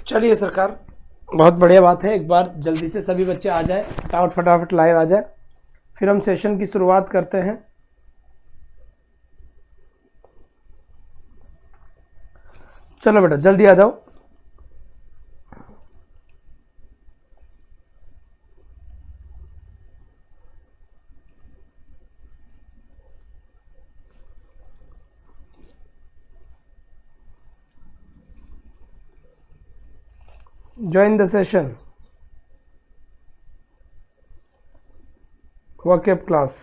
चलिए सरकार, बहुत बढ़िया बात है। एक बार जल्दी से सभी बच्चे आ जाए, फटाफट लाइव आ जाए, फिर हम सेशन की शुरुआत करते हैं। चलो बेटा जल्दी आ जाओ। Join the session. Vocab class.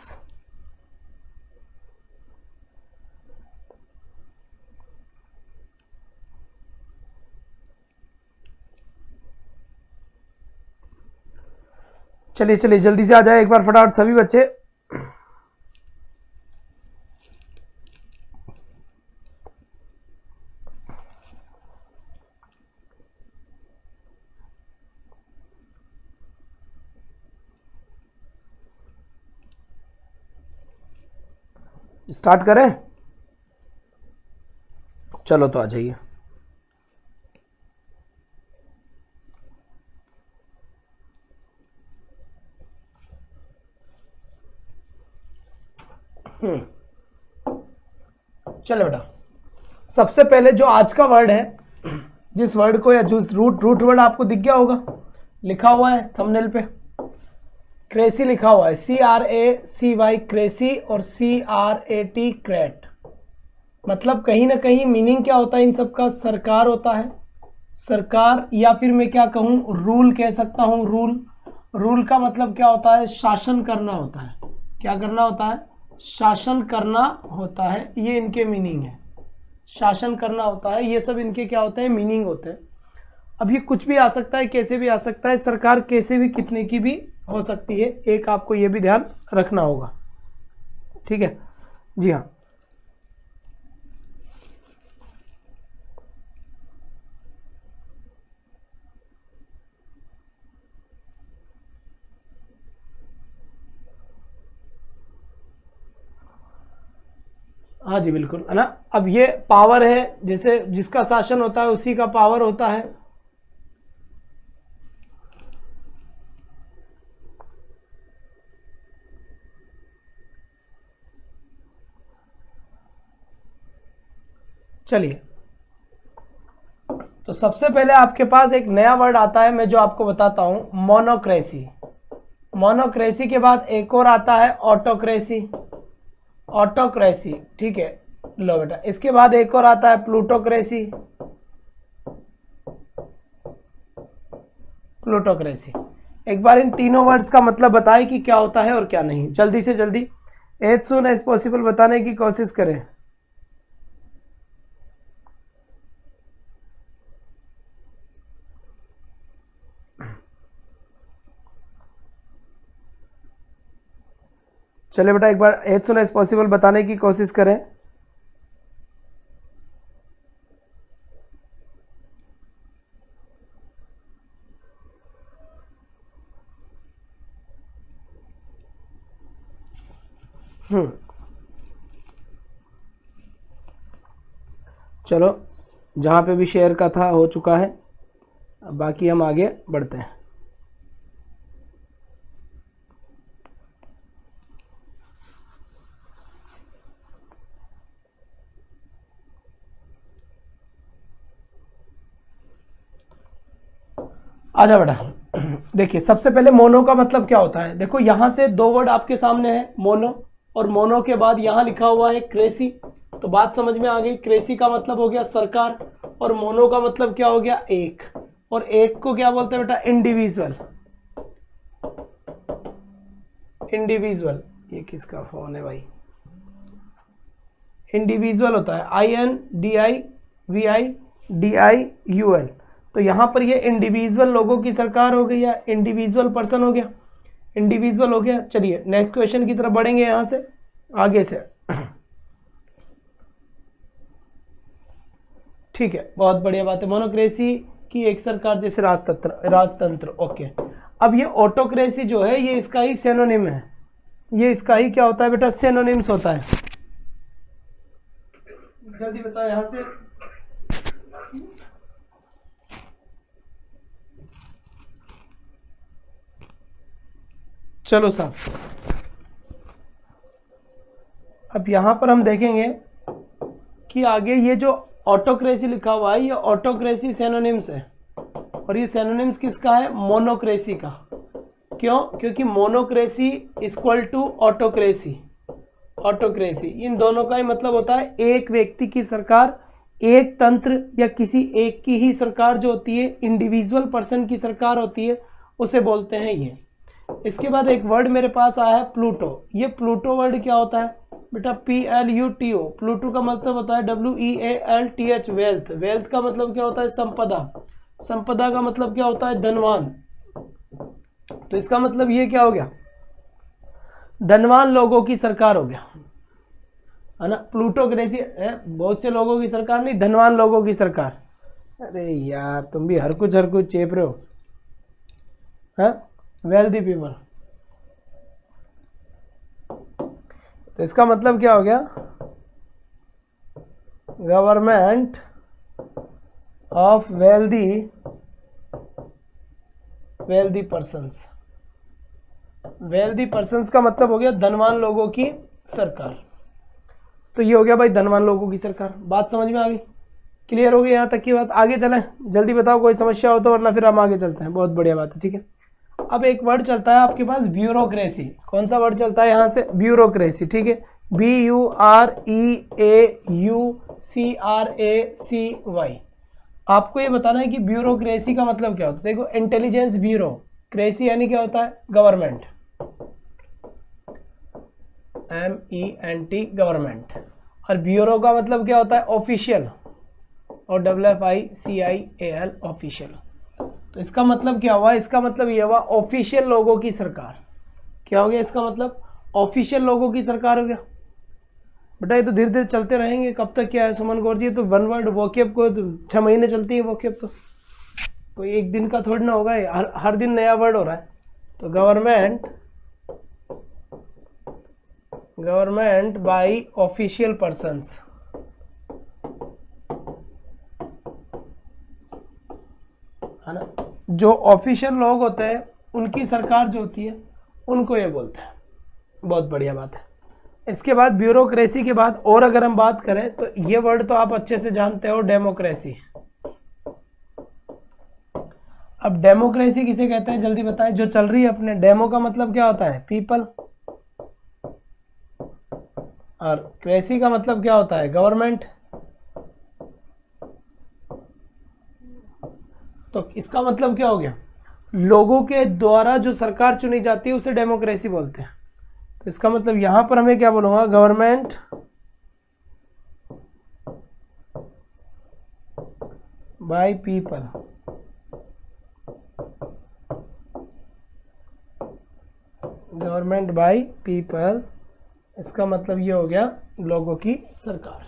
चलिए चलिए जल्दी से आ जाए एक बार फटाफट सभी बच्चे। स्टार्ट करें? चलो तो आ जाइए। चलो बेटा, सबसे पहले जो आज का वर्ड है, जिस वर्ड को या जो रूट वर्ड आपको दिख गया होगा, लिखा हुआ है थंबनेल पे, क्रेसी लिखा हुआ है, CRACY क्रेसी और CRAT क्रेट। मतलब कहीं ना कहीं मीनिंग क्या होता है इन सब का? सरकार होता है, सरकार, या फिर मैं क्या कहूँ, रूल कह सकता हूँ। रूल का मतलब क्या होता है? शासन करना होता है। क्या करना होता है? शासन करना होता है। ये इनके मीनिंग है, शासन करना होता है। ये सब इनके क्या होते हैं? मीनिंग होते हैं। अब ये कुछ भी आ सकता है, कैसे भी आ सकता है, सरकार कैसे भी कितने की भी हो सकती है। एक आपको ये भी ध्यान रखना होगा, ठीक है जी हाँ। हाँ जी बिल्कुल, है ना। अब ये पावर है, जैसे जिसका शासन होता है उसी का पावर होता है। चलिए, तो सबसे पहले आपके पास एक नया वर्ड आता है, मैं जो आपको बताता हूं, मोनोक्रेसी। मोनोक्रेसी के बाद एक और आता है ऑटोक्रेसी। ऑटोक्रेसी, ठीक है, लो बेटा। इसके बाद एक और आता है प्लूटोक्रेसी। प्लूटोक्रेसी। एक बार इन तीनों वर्ड्स का मतलब बताएं कि क्या होता है और क्या नहीं। जल्दी से जल्दी, एज सून एज पॉसिबल बताने की कोशिश करें। चलिए बेटा, एक बार एज सून एज पॉसिबल बताने की कोशिश करें। चलो, जहाँ पे भी शेयर का था हो चुका है, बाकी हम आगे बढ़ते हैं। आजा बेटा। देखिए, सबसे पहले मोनो का मतलब क्या होता है? देखो यहां से दो वर्ड आपके सामने है, मोनो, और मोनो के बाद यहां लिखा हुआ है क्रेसी। तो बात समझ में आ गई। क्रेसी का मतलब हो गया सरकार, और मोनो का मतलब क्या हो गया? एक। और एक को क्या बोलते हैं बेटा? इंडिविजुअल। इंडिविजुअल, ये किसका फोन है भाई? इंडिविजुअल होता है, INDIVIDIUL। तो यहां पर ये इंडिविजुअल लोगों की सरकार हो गई, या इंडिविजुअल पर्सन हो गया, इंडिविजुअल हो गया। चलिए नेक्स्ट क्वेश्चन की तरफ बढ़ेंगे यहां से आगे से। ठीक है, बहुत बढ़िया बात है। मोनोक्रेसी की एक सरकार, जैसे राजतंत्र। ओके, अब ये ऑटोक्रेसी जो है, ये इसका ही सिनोनिम है। ये इसका ही क्या होता है बेटा? सिनोनिम्स होता है। जल्दी बताओ यहां से। चलो साहब, अब यहाँ पर हम देखेंगे कि आगे ये जो ऑटोक्रेसी लिखा हुआ है, ये ऑटोक्रेसी सिनोनिम्स है, और ये सिनोनिम्स किसका है? मोनोक्रेसी का। क्यों? क्योंकि मोनोक्रेसी इक्वल टू ऑटोक्रेसी। ऑटोक्रेसी इन दोनों का ही मतलब होता है एक व्यक्ति की सरकार, एक तंत्र या किसी एक की ही सरकार जो होती है, इंडिविजुअल पर्सन की सरकार होती है, उसे बोलते हैं ये। इसके बाद एक वर्ड मेरे पास आया है प्लूटो। ये प्लूटो वर्ड क्या होता है बेटा? PLUTO। प्लूटो का मतलब होता है WEALTH, वेल्थ। वेल्थ का मतलब क्या होता है? संपदा। संपदा का मतलब क्या होता है? धनवान। तो इसका मतलब ये क्या हो गया? धनवान लोगों की सरकार हो गया, है ना। प्लूटोक्रेसी है बहुत से लोगों की सरकार नहीं, धनवान लोगों की सरकार। अरे यार तुम भी हर कुछ चेप रहे हो, हाँ। वेल्दी पीपल, तो इसका मतलब क्या हो गया? Government of wealthy persons. Wealthy persons का मतलब हो गया धनवान लोगों की सरकार। तो ये हो गया भाई धनवान लोगों की सरकार। बात समझ में आ गई? क्लियर हो गई यहाँ तक की बात? आगे चलें, जल्दी बताओ कोई समस्या हो तो, वरना फिर हम आगे चलते हैं। बहुत बढ़िया बात है, ठीक है। अब एक वर्ड चलता है आपके पास ब्यूरोक्रेसी। कौन सा वर्ड चलता है यहाँ से? ब्यूरोक्रेसी, ठीक है। BUREAUCRACY। आपको ये बताना है कि ब्यूरोक्रेसी का मतलब क्या होता है। देखो, इंटेलिजेंस ब्यूरो, क्रेसी यानी क्या होता है? Government, MENT government. और ब्यूरो का मतलब क्या होता है? ऑफिशियल, और WFICIAL ऑफिशियल। तो इसका मतलब क्या हुआ? इसका मतलब ये हुआ ऑफिशियल लोगों की सरकार। क्या हो गया इसका मतलब? ऑफिशियल लोगों की सरकार हो गया। बेटा ये तो धीरे धीरे चलते रहेंगे, कब तक क्या है सुमन गौर जी? तो वन वर्ड वोकेब को 6 महीने चलती है वोकेब, तो कोई एक दिन का थोड़ी ना होगा, हर दिन नया वर्ड हो रहा है। तो गवर्नमेंट बाय ऑफिशियल पर्सन्स, है ना। जो ऑफिशियल लोग होते हैं उनकी सरकार जो होती है, उनको ये बोलते हैं। बहुत बढ़िया बात है। इसके बाद ब्यूरोक्रेसी के बाद और अगर हम बात करें तो ये वर्ड तो आप अच्छे से जानते हो, डेमोक्रेसी। अब डेमोक्रेसी किसे कहते हैं जल्दी बताएं, जो चल रही है अपने। डेमो का मतलब क्या होता है? पीपल, और क्रेसी का मतलब क्या होता है? गवर्नमेंट। तो इसका मतलब क्या हो गया? लोगों के द्वारा जो सरकार चुनी जाती है उसे डेमोक्रेसी बोलते हैं। तो इसका मतलब यहां पर हमें क्या बोलूंगा? Government by people. Government by people, इसका मतलब ये हो गया लोगों की सरकार।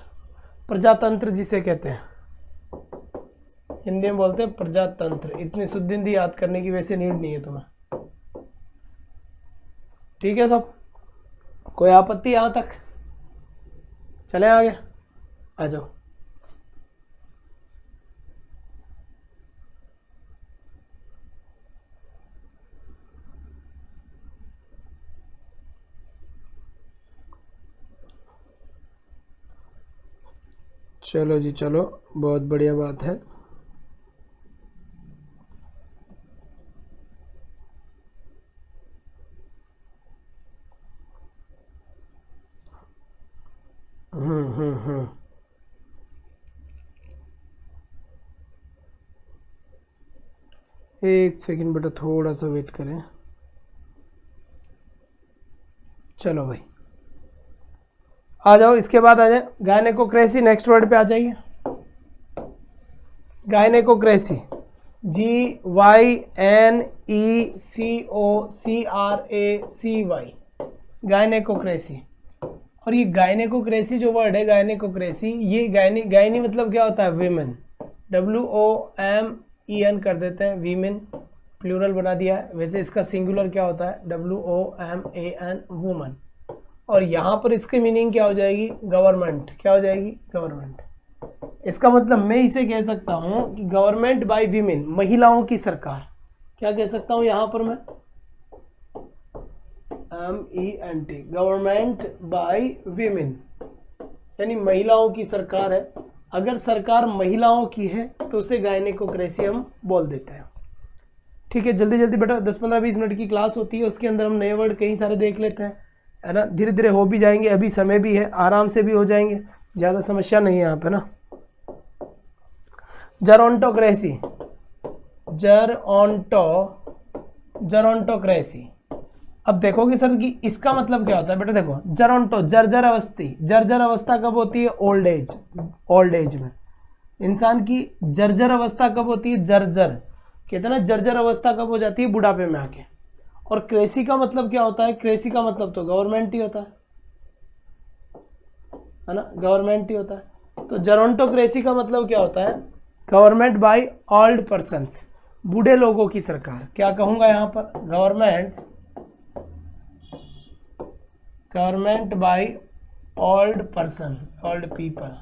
प्रजातंत्र जिसे कहते हैं, हिंदी में बोलते हैं प्रजातंत्र। इतनी शुद्ध हिंदी याद करने की वैसे नीड नहीं है तुम्हें, ठीक है। सब कोई आपत्ति यहां तक? चले आगे, आ जाओ। चलो जी चलो, बहुत बढ़िया बात है। एक सेकंड बेटा, थोड़ा सा वेट करें। चलो भाई आ जाओ, इसके बाद आ जाए गायनेकोक्रेसी। नेक्स्ट वर्ड पे आ जाइए। गायनेकोक्रेसी, GYNECOCRACY, गायनेकोक्रेसी। और ये गायनेकोक्रेसी जो वर्ड है, गायनेकोक्रेसी, ये गायनी मतलब क्या होता है? वीमेन। WOMEN कर देते हैं, वीमेन प्लूरल बना दिया है। वैसे इसका सिंगुलर क्या होता है? WOMAN, woman. और यहाँ पर इसकी मीनिंग क्या हो जाएगी? गवर्नमेंट। क्या हो जाएगी? गवर्नमेंट। इसका मतलब मैं इसे कह सकता हूँ कि गवर्नमेंट बाय वीमेन, महिलाओं की सरकार। क्या कह सकता हूँ यहाँ पर मैं? MENT, गवर्नमेंट बाय वीमेन, यानी महिलाओं की सरकार है। अगर सरकार महिलाओं की है तो उसे गायनेकोक्रेसी हम बोल देते हैं। ठीक है, जल्दी जल्दी बेटा 10-15-20 मिनट की क्लास होती है, उसके अंदर हम नए वर्ड कई सारे देख लेते हैं, है ना। धीरे धीरे हो भी जाएंगे, अभी समय भी है, आराम से भी हो जाएंगे, ज़्यादा समस्या नहीं है यहाँ पे ना। जेरोंटोक्रेसी, जेरोंटोक्रेसी। अब देखोगे सर कि इसका मतलब क्या होता है बेटा, देखो जेरोंटो जर्जर अवस्थी, जर्जर अवस्था कब होती है, ओल्ड एज, ओल्ड एज में। इंसान की जर्जर अवस्था कब होती है, जर्जर कहते हैं ना, जर्जर अवस्था कब हो जाती है, बुढ़ापे में आके। और क्रेसी का मतलब क्या होता है, क्रेसी का मतलब तो गवर्नमेंट ही होता है ना, गवर्नमेंट ही होता है। तो जेरोंटोक्रेसी का मतलब क्या होता है, गवर्नमेंट बाय ओल्ड पर्सन्स, बूढ़े लोगों की सरकार। क्या कहूंगा यहाँ पर, government by old person, old people.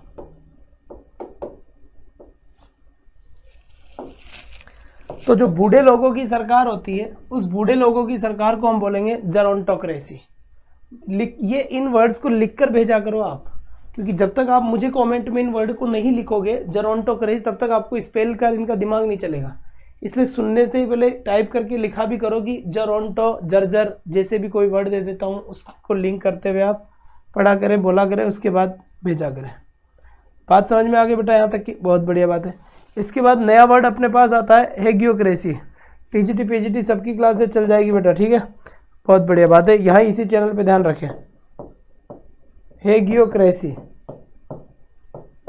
तो जो बूढ़े लोगों की सरकार होती है, उस बूढ़े लोगों की सरकार को हम बोलेंगे जेरोंटोक्रेसी। ये इन वर्ड्स को लिखकर भेजा करो आप, क्योंकि जब तक आप मुझे कमेंट में इन वर्ड को नहीं लिखोगे जेरोंटोक्रेसी, तब तक आपको स्पेल का इनका दिमाग नहीं चलेगा। इसलिए सुनने से पहले टाइप करके लिखा भी करो कि जेरोंटो, जर्जर, जैसे भी कोई वर्ड दे देता हूँ उसको लिंक करते हुए आप पढ़ा करें, बोला करें, उसके बाद भेजा करें। बात समझ में आ गई बेटा यहाँ तक की, बहुत बढ़िया बात है। इसके बाद नया वर्ड अपने पास आता है हेगियोक्रेसी। टीजीटी पीजीटी सबकी क्लासेस चल जाएगी बेटा, ठीक है, बहुत बढ़िया बात है। यहाँ इसी चैनल पे ध्यान रखें, हेगियोक्रेसी।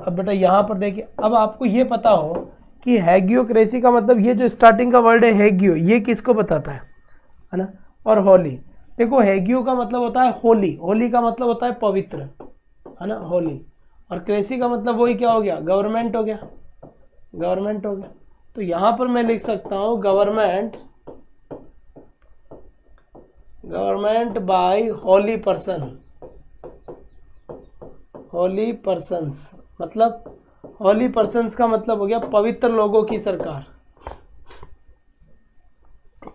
अब बेटा यहाँ पर देखिए, अब आपको ये पता हो कि हेगियोक्रेसी का मतलब, ये जो स्टार्टिंग का वर्ड है हेगियो, ये किसको बताता है ना। और होली, देखो हेगियो का मतलब होता है होली, होली का मतलब होता है पवित्र, है ना, होली। और क्रेसी का मतलब वही क्या हो गया, गवर्नमेंट हो गया, गवर्नमेंट हो गया। तो यहां पर मैं लिख सकता हूं government by Holi person, Holi persons, मतलब होली पर्सन्स का मतलब हो गया पवित्र लोगों की सरकार।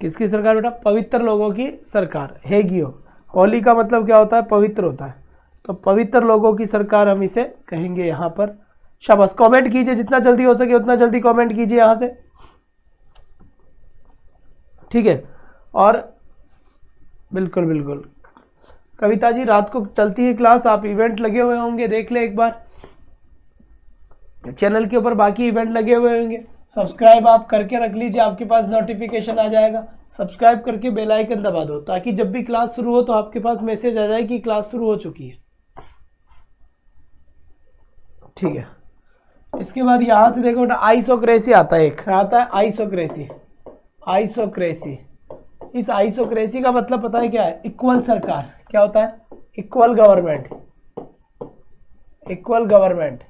किसकी सरकार बेटा, पवित्र लोगों की सरकार, हेगियो। होली का मतलब क्या होता है, पवित्र होता है, तो पवित्र लोगों की सरकार हम इसे कहेंगे यहाँ पर। शाबाश, कमेंट कीजिए, जितना जल्दी हो सके उतना जल्दी कमेंट कीजिए यहाँ से, ठीक है। और बिल्कुल बिल्कुल कविता जी, रात को चलती है क्लास, आप इवेंट लगे हुए होंगे, देख ले एक बार, चैनल के ऊपर बाकी इवेंट लगे हुए होंगे, सब्सक्राइब आप करके रख लीजिए, आपके पास नोटिफिकेशन आ जाएगा। सब्सक्राइब करके बेल आइकन दबा दो, ताकि जब भी क्लास शुरू हो तो आपके पास मैसेज आ जाए कि क्लास शुरू हो चुकी है, ठीक है। इसके बाद यहां से देखो बेटा आइसोक्रेसी आता है, एक आता है आइसोक्रेसी, आइसोक्रेसी। इस आइसोक्रेसी का मतलब पता है क्या है, इक्वल सरकार। क्या होता है, equal government, equal government,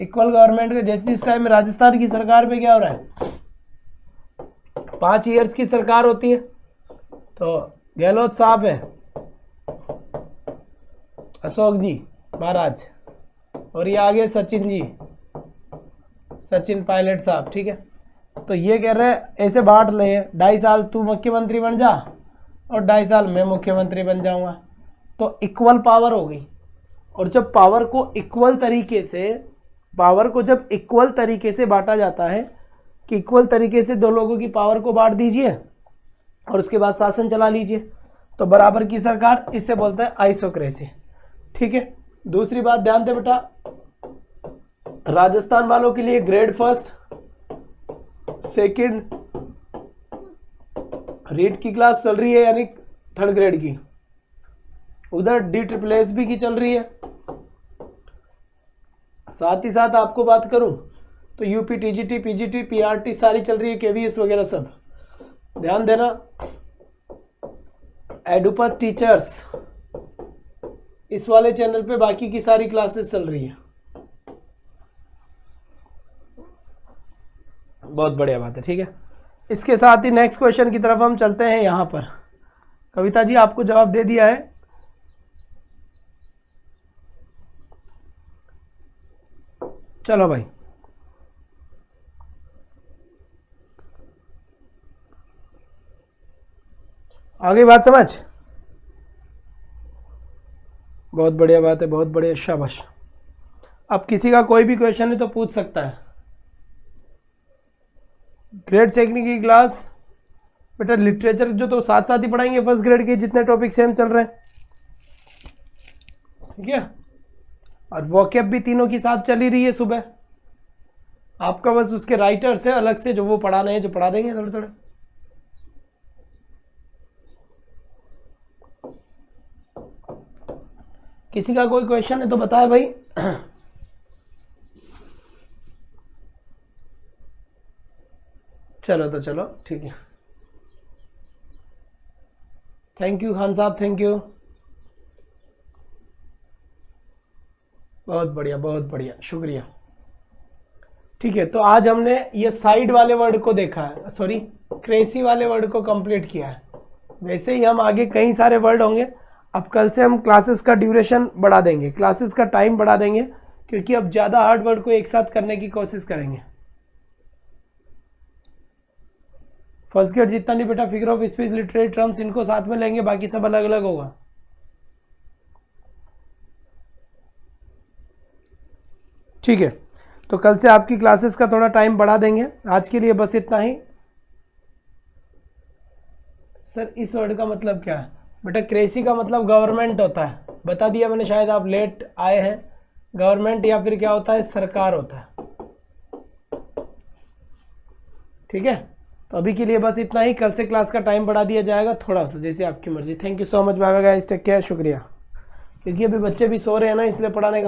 equal government में जैसे इस टाइम में राजस्थान की सरकार पे क्या हो रहा है, 5 ईयर्स की सरकार होती है, तो गहलोत साहब है, अशोक जी महाराज, और ये आगे सचिन जी, सचिन पायलट साहब, ठीक है। तो ये कह रहे हैं ऐसे बांट ले, 2.5 साल तू मुख्यमंत्री बन जा और 2.5 साल मैं मुख्यमंत्री बन जाऊंगा, तो इक्वल पावर हो गई। और जब पावर को इक्वल तरीके से, पावर को जब इक्वल तरीके से बांटा जाता है कि इक्वल तरीके से दो लोगों की पावर को बांट दीजिए और उसके बाद शासन चला लीजिए, तो बराबर की सरकार, इससे बोलते हैं आइसोक्रेसी, ठीक है। दूसरी बात ध्यान दे बेटा, राजस्थान वालों के लिए ग्रेड फर्स्ट सेकंड रीट की क्लास चल रही है, यानी 3rd ग्रेड की, उधर DSSB की चल रही है। साथ ही साथ आपको बात करूं तो यूपी टीजीटी पीजीटी पीआरटी सारी चल रही है, केवीएस वगैरह सब, ध्यान देना। एडुपथ टीचर्स, इस वाले चैनल पे बाकी की सारी क्लासेस चल रही है, बहुत बढ़िया बात है, ठीक है। इसके साथ ही नेक्स्ट क्वेश्चन की तरफ हम चलते हैं। यहां पर कविता जी आपको जवाब दे दिया है, चलो भाई। आगे बात समझ? बहुत बढ़िया बात है, बहुत बढ़िया, शाबाश। अब किसी का कोई भी क्वेश्चन है तो पूछ सकता है। ग्रेड सेकंड की क्लास बेटा लिटरेचर जो तो साथ साथ ही पढ़ाएंगे फर्स्ट ग्रेड के जितने टॉपिक सेम चल रहे हैं, ठीक है। और वोकैब भी तीनों की साथ चली रही है सुबह। आपका बस उसके राइटर से अलग से जो वो पढ़ाने हैं जो पढ़ा देंगे थोड़े थोड़े। किसी का कोई क्वेश्चन है तो बताए भाई। चलो तो चलो ठीक है। थैंक यू खान साहब, थैंक यू, बहुत बढ़िया बहुत बढ़िया, शुक्रिया। ठीक है, तो आज हमने ये साइड वाले वर्ड को देखा है, सॉरी क्रेसी वाले वर्ड को कंप्लीट किया है। वैसे ही हम आगे कई सारे वर्ड होंगे। अब कल से हम क्लासेस का ड्यूरेशन बढ़ा देंगे, क्लासेस का टाइम बढ़ा देंगे, क्योंकि अब ज़्यादा हार्ड वर्ड को एक साथ करने की कोशिश करेंगे। फर्स्ट ग्रेड जितना नहीं बेटा, figure of speech, literary terms, इनको साथ में लेंगे, बाकी सब अलग अलग होगा। ठीक है, तो कल से आपकी क्लासेस का थोड़ा टाइम बढ़ा देंगे। आज के लिए बस इतना ही। सर इस वर्ड का मतलब क्या है बेटा? क्रेसी का मतलब गवर्नमेंट होता है, बता दिया मैंने, शायद आप लेट आए हैं। गवर्नमेंट या फिर क्या होता है, सरकार होता है। ठीक है, तो अभी के लिए बस इतना ही। कल से क्लास का टाइम बढ़ा दिया जाएगा थोड़ा सा, जैसे आपकी मर्जी। Thank you so much, bye bye guys, take care, शुक्रिया। क्योंकि अभी बच्चे भी सो रहे हैं ना, इसलिए पढ़ाने का